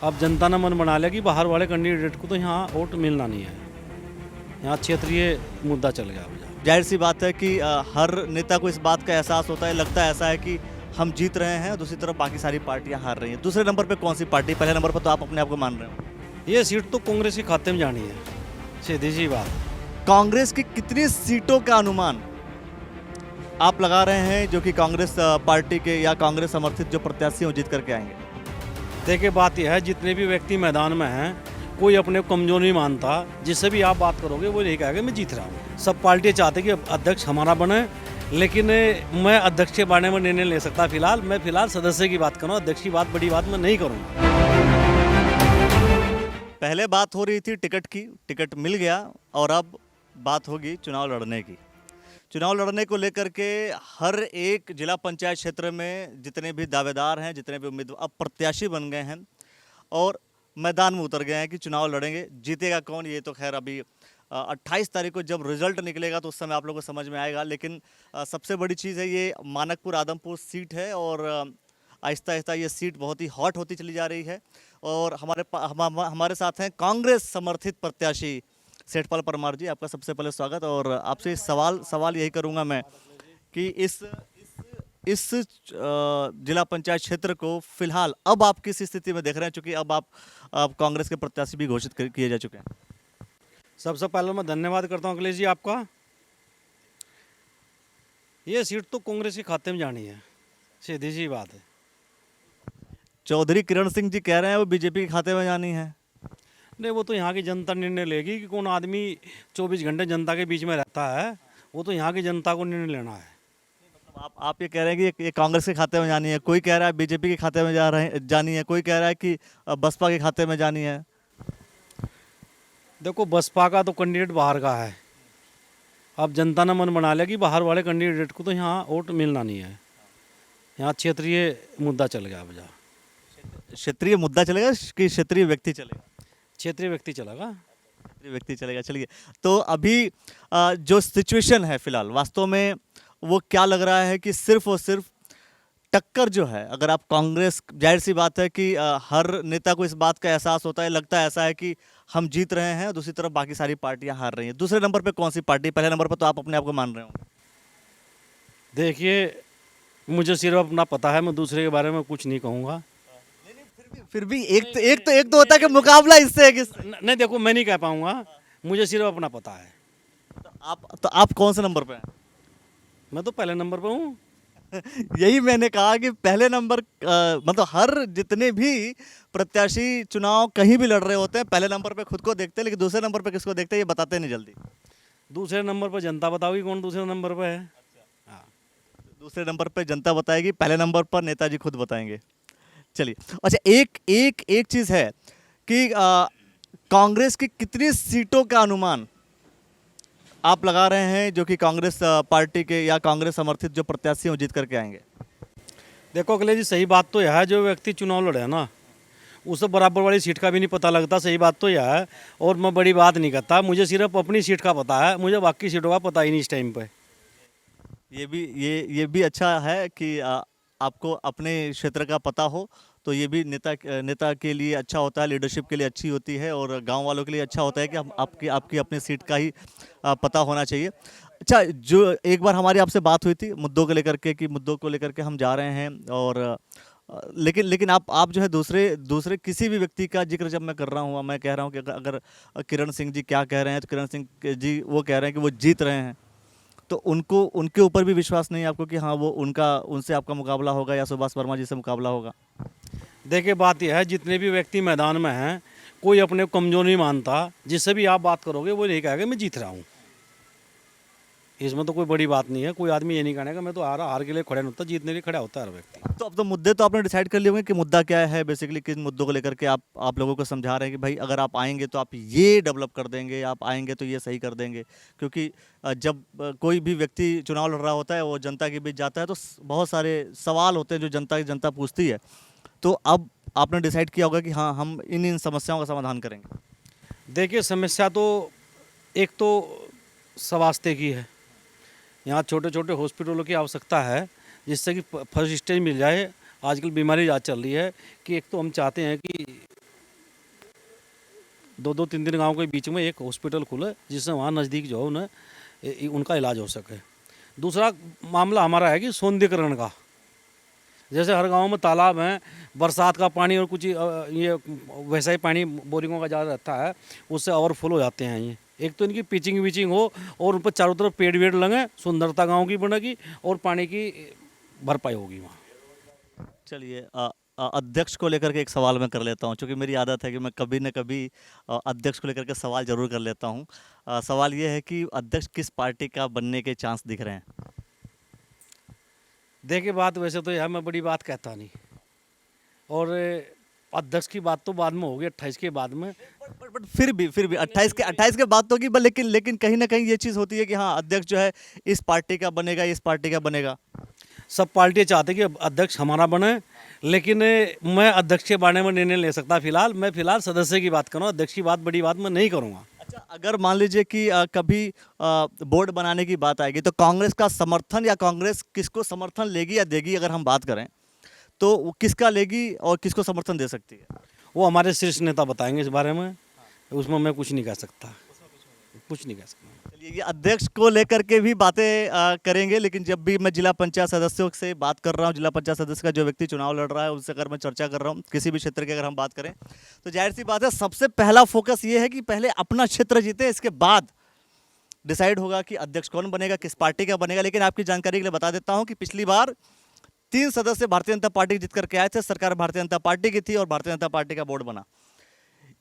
अब जनता ने मन बना लिया कि बाहर वाले कैंडिडेट को तो यहाँ वोट मिलना नहीं है, यहाँ क्षेत्रीय मुद्दा चल गया अब। जाहिर सी बात है कि हर नेता को इस बात का एहसास होता है, लगता है ऐसा है कि हम जीत रहे हैं, दूसरी तरफ बाकी सारी पार्टियां हार रही हैं। दूसरे नंबर पे कौन सी पार्टी, पहले नंबर पर तो आप अपने आप को मान रहे हो। ये सीट तो कांग्रेस के खाते में जानी है, सीधी सी बात। कांग्रेस की कितनी सीटों का अनुमान आप लगा रहे हैं जो कि कांग्रेस पार्टी के या कांग्रेस समर्थित जो प्रत्याशी हैं वो जीत करके आएंगे? देखिए बात यह है, जितने भी व्यक्ति मैदान में हैं कोई अपने को कमजोर नहीं मानता। जिससे भी आप बात करोगे वो यही कहेगा मैं जीत रहा हूँ। सब पार्टियाँ चाहते कि अध्यक्ष हमारा बने, लेकिन मैं अध्यक्ष के बारे में निर्णय ले सकता फिलहाल। मैं फिलहाल सदस्य की बात करूँ, अध्यक्ष की बात बड़ी बात मैं नहीं करूँगा। पहले बात हो रही थी टिकट की, टिकट मिल गया और अब बात होगी चुनाव लड़ने की। चुनाव लड़ने को लेकर के हर एक जिला पंचायत क्षेत्र में जितने भी दावेदार हैं, जितने भी उम्मीदवार अब प्रत्याशी बन गए हैं और मैदान में उतर गए हैं कि चुनाव लड़ेंगे। जीतेगा कौन ये तो खैर अभी 28 तारीख को जब रिजल्ट निकलेगा तो उस समय आप लोगों को समझ में आएगा। लेकिन सबसे बड़ी चीज़ है ये मानकपुर आदमपुर सीट है और आहिस्ता आहिस्ता ये सीट बहुत ही हॉट होती चली जा रही है। और हमारे साथ हैं कांग्रेस समर्थित प्रत्याशी सेठपाल परमार जी। आपका सबसे पहले स्वागत। और आपसे सवाल यही करूंगा मैं कि इस जिला पंचायत क्षेत्र को फिलहाल अब आप किस स्थिति में देख रहे हैं, चूंकि अब आप कांग्रेस के प्रत्याशी भी घोषित किए जा चुके हैं। सबसे पहले मैं धन्यवाद करता हूँ अखिलेश जी आपका। ये सीट तो कांग्रेस के खाते में जानी है, सीधी सी बात है। चौधरी किरण सिंह जी कह रहे हैं वो बीजेपी के खाते में जानी है। नहीं, वो तो यहाँ की जनता निर्णय लेगी कि कौन आदमी 24 घंटे जनता के बीच में रहता है। वो तो यहाँ की जनता को निर्णय लेना है। आप ये कह रहे हैं कि ये कांग्रेस के खाते में जानी है, कोई कह रहा है बीजेपी के खाते में जानी है, कोई कह रहा है कि बसपा के खाते में जानी है। देखो बसपा का तो कैंडिडेट बाहर का है। अब जनता ने मन बना लिया कि बाहर वाले कैंडिडेट को तो यहाँ वोट मिलना नहीं है, यहाँ क्षेत्रीय मुद्दा चल गया अब। क्षेत्रीय मुद्दा चलेगा कि क्षेत्रीय व्यक्ति चलेगा? क्षेत्रीय व्यक्ति चलेगा। क्षेत्रीय व्यक्ति चलेगा। चलिए, तो अभी जो सिचुएशन है फिलहाल वास्तव में वो क्या लग रहा है कि सिर्फ और सिर्फ टक्कर जो है, अगर आप कांग्रेस, जाहिर सी बात है कि हर नेता को इस बात का एहसास होता है, लगता है ऐसा है कि हम जीत रहे हैं, दूसरी तरफ बाकी सारी पार्टियां हार रही हैं। दूसरे नंबर पे कौन सी पार्टी, पहले नंबर पर तो आप अपने आप को मान रहे हो। देखिए मुझे सिर्फ अपना पता है, मैं दूसरे के बारे में कुछ नहीं कहूँगा। फिर भी एक तो होता है कि मुकाबला इससे है कि नहीं, देखो मैं नहीं कह पाऊँगा, मुझे सिर्फ अपना पता है। तो आप कौन से नंबर पे हैं? मैं तो पहले नंबर पर हूँ। यही मैंने कहा कि पहले नंबर मतलब हर जितने भी प्रत्याशी चुनाव कहीं भी लड़ रहे होते हैं पहले नंबर पे खुद को देखते हैं, लेकिन दूसरे नंबर पे किसको देखते हैं ये बताते नहीं जल्दी। दूसरे नंबर पर जनता बताओगी कौन दूसरे नंबर पर है। हाँ, दूसरे नंबर पे जनता बताएगी, पहले नंबर पर नेताजी खुद बताएंगे। चलिए, अच्छा एक चीज़ है कि कांग्रेस की कितनी सीटों का अनुमान आप लगा रहे हैं जो कि कांग्रेस पार्टी के या कांग्रेस समर्थित जो प्रत्याशी हैं वो जीत करके आएंगे? देखो अखिलेश जी, सही बात तो यह है, जो व्यक्ति चुनाव लड़े ना उसे बराबर वाली सीट का भी नहीं पता लगता। सही बात तो यह है, और मैं बड़ी बात नहीं करता, मुझे सिर्फ अपनी सीट का पता है, मुझे बाकी सीटों का पता ही नहीं इस टाइम पे। ये भी अच्छा है कि आपको अपने क्षेत्र का पता हो, तो ये भी नेता के लिए अच्छा होता है, लीडरशिप के लिए अच्छी होती है और गांव वालों के लिए अच्छा होता है कि हम आपकी अपनी सीट का ही पता होना चाहिए। अच्छा, जो एक बार हमारी आपसे बात हुई थी मुद्दों को लेकर के कि मुद्दों को लेकर के हम जा रहे हैं और लेकिन आप जो है दूसरे किसी भी व्यक्ति का जिक्र जब मैं कर रहा हूँ, मैं कह रहा हूँ कि अगर किरण सिंह जी क्या कह रहे हैं, तो किरण सिंह जी वो कह रहे हैं कि वो जीत रहे हैं, तो उनके ऊपर भी विश्वास नहीं है आपको कि हाँ वो उनसे आपका मुकाबला होगा या सुभाष वर्मा जी से मुकाबला होगा? देखिए बात यह है, जितने भी व्यक्ति मैदान में हैं कोई अपने को कमजोर नहीं मानता। जिससे भी आप बात करोगे वो यही कहेगा मैं जीत रहा हूँ। इसमें तो कोई बड़ी बात नहीं है। कोई आदमी ये नहीं कहेगा मैं तो हार के लिए खड़ा नहीं होता, जीतने के लिए खड़ा होता है हर व्यक्ति। तो अब तो मुद्दे तो आपने डिसाइड कर लिए होंगे कि मुद्दा क्या है, बेसिकली किन मुद्दों को लेकर के आप लोगों को समझा रहे हैं कि भाई अगर आप आएंगे तो आप ये डेवलप कर देंगे, आप आएंगे तो ये सही कर देंगे। क्योंकि जब कोई भी व्यक्ति चुनाव लड़ रहा होता है, वो जनता के बीच जाता है, तो बहुत सारे सवाल होते हैं जो जनता पूछती है। तो अब आपने डिसाइड किया होगा कि हाँ हम इन समस्याओं का समाधान करेंगे। देखिए समस्या तो एक तो स्वास्थ्य की है। यहाँ छोटे छोटे हॉस्पिटलों की आवश्यकता है, जिससे कि फर्स्ट स्टेज मिल जाए। आजकल बीमारी ज़्यादा चल रही है कि एक तो हम चाहते हैं कि 2-2 3-3 गांव के बीच में एक हॉस्पिटल खुले जिससे वहाँ नज़दीक जो है उन्हें उनका इलाज हो सके। दूसरा मामला हमारा है कि सौंदर्यीकरण का, जैसे हर गांव में तालाब हैं, बरसात का पानी और कुछ ये वैसा ही पानी बोरिंगों का ज़्यादा रहता है, उससे ओवरफ्लो हो जाते हैं। ये एक तो इनकी पिचिंग विचिंग हो और उन पर चारों तरफ पेड़ वेड़ लगे, सुंदरता गांव की बनेगी और पानी की भरपाई होगी वहाँ। चलिए अध्यक्ष को लेकर के एक सवाल मैं कर लेता हूं, क्योंकि मेरी आदत है कि मैं कभी न कभी अध्यक्ष को लेकर के सवाल जरूर कर लेता हूं। सवाल ये है कि अध्यक्ष किस पार्टी का बनने के चांस दिख रहे हैं? देखिए बात वैसे तो यह मैं बड़ी बात कहता नहीं, और अध्यक्ष की बात तो बाद में होगी 28 के बाद में। बट फिर भी 28 के बाद तो होगी, लेकिन कहीं ना कहीं ये चीज़ होती है कि हाँ अध्यक्ष जो है इस पार्टी का बनेगा, इस पार्टी का बनेगा। सब पार्टियाँ चाहते कि अध्यक्ष हमारा बने, लेकिन मैं अध्यक्ष के बारे में निर्णय ले सकता फिलहाल। मैं फिलहाल सदस्य की बात करूँ, अध्यक्ष की बात बड़ी बात मैं नहीं करूँगा। अच्छा, अगर मान लीजिए कि कभी बोर्ड बनाने की बात आएगी तो कांग्रेस का समर्थन या कांग्रेस किसको समर्थन लेगी या देगी, अगर हम बात करें तो वो किसका लेगी और किसको समर्थन दे सकती है? वो हमारे शीर्ष नेता बताएंगे इस बारे में, उसमें मैं कुछ नहीं कह सकता, कुछ नहीं कह सकता। चलिए, ये अध्यक्ष को लेकर के भी बातें करेंगे, लेकिन जब भी मैं जिला पंचायत सदस्यों से बात कर रहा हूँ, जिला पंचायत सदस्य का जो व्यक्ति चुनाव लड़ रहा है उनसे अगर मैं चर्चा कर रहा हूँ, किसी भी क्षेत्र की अगर हम बात करें तो जाहिर सी बात है सबसे पहला फोकस ये है कि पहले अपना क्षेत्र जीते, इसके बाद डिसाइड होगा कि अध्यक्ष कौन बनेगा, किस पार्टी का बनेगा। लेकिन आपकी जानकारी के लिए बता देता हूँ कि पिछली बार 3 सदस्य भारतीय जनता पार्टी जीत करके आए थे, सरकार भारतीय जनता पार्टी की थी और भारतीय जनता पार्टी का बोर्ड बना।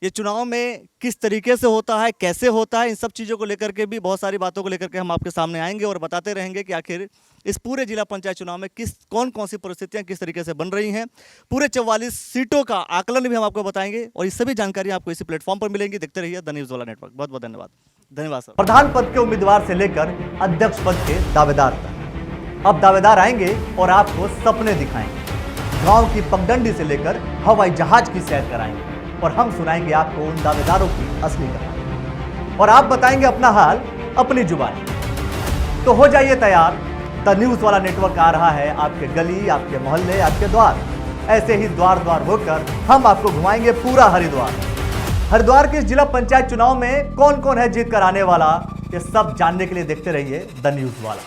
ये चुनाव में किस तरीके से होता है, कैसे होता है, इन सब चीज़ों को लेकर के भी बहुत सारी बातों को लेकर के हम आपके सामने आएंगे और बताते रहेंगे कि आखिर इस पूरे जिला पंचायत चुनाव में कौन कौन सी परिस्थितियां किस तरीके से बन रही हैं। पूरे 44 सीटों का आकलन भी हम आपको बताएंगे और ये सभी जानकारी आपको इसी प्लेटफॉर्म पर मिलेंगी। देखते रहिए द न्यूज़ वाला नेटवर्क। बहुत बहुत धन्यवाद। धन्यवाद सर। प्रधान पद के उम्मीदवार से लेकर अध्यक्ष पद के दावेदार तक अब दावेदार आएंगे और आपको सपने दिखाएंगे। गांव की पगडंडी से लेकर हवाई जहाज की सैर कराएंगे और हम सुनाएंगे आपको उन दावेदारों की असली कहानी और आप बताएंगे अपना हाल अपनी जुबानी। तो हो जाइए तैयार, द न्यूज़ वाला नेटवर्क आ रहा है आपके गली, आपके मोहल्ले, आपके द्वार। ऐसे ही द्वार द्वार होकर हम आपको घुमाएंगे पूरा हरिद्वार। हरिद्वार के जिला पंचायत चुनाव में कौन कौन है जीत कर आने वाला, ये सब जानने के लिए देखते रहिए द न्यूज़ वाला।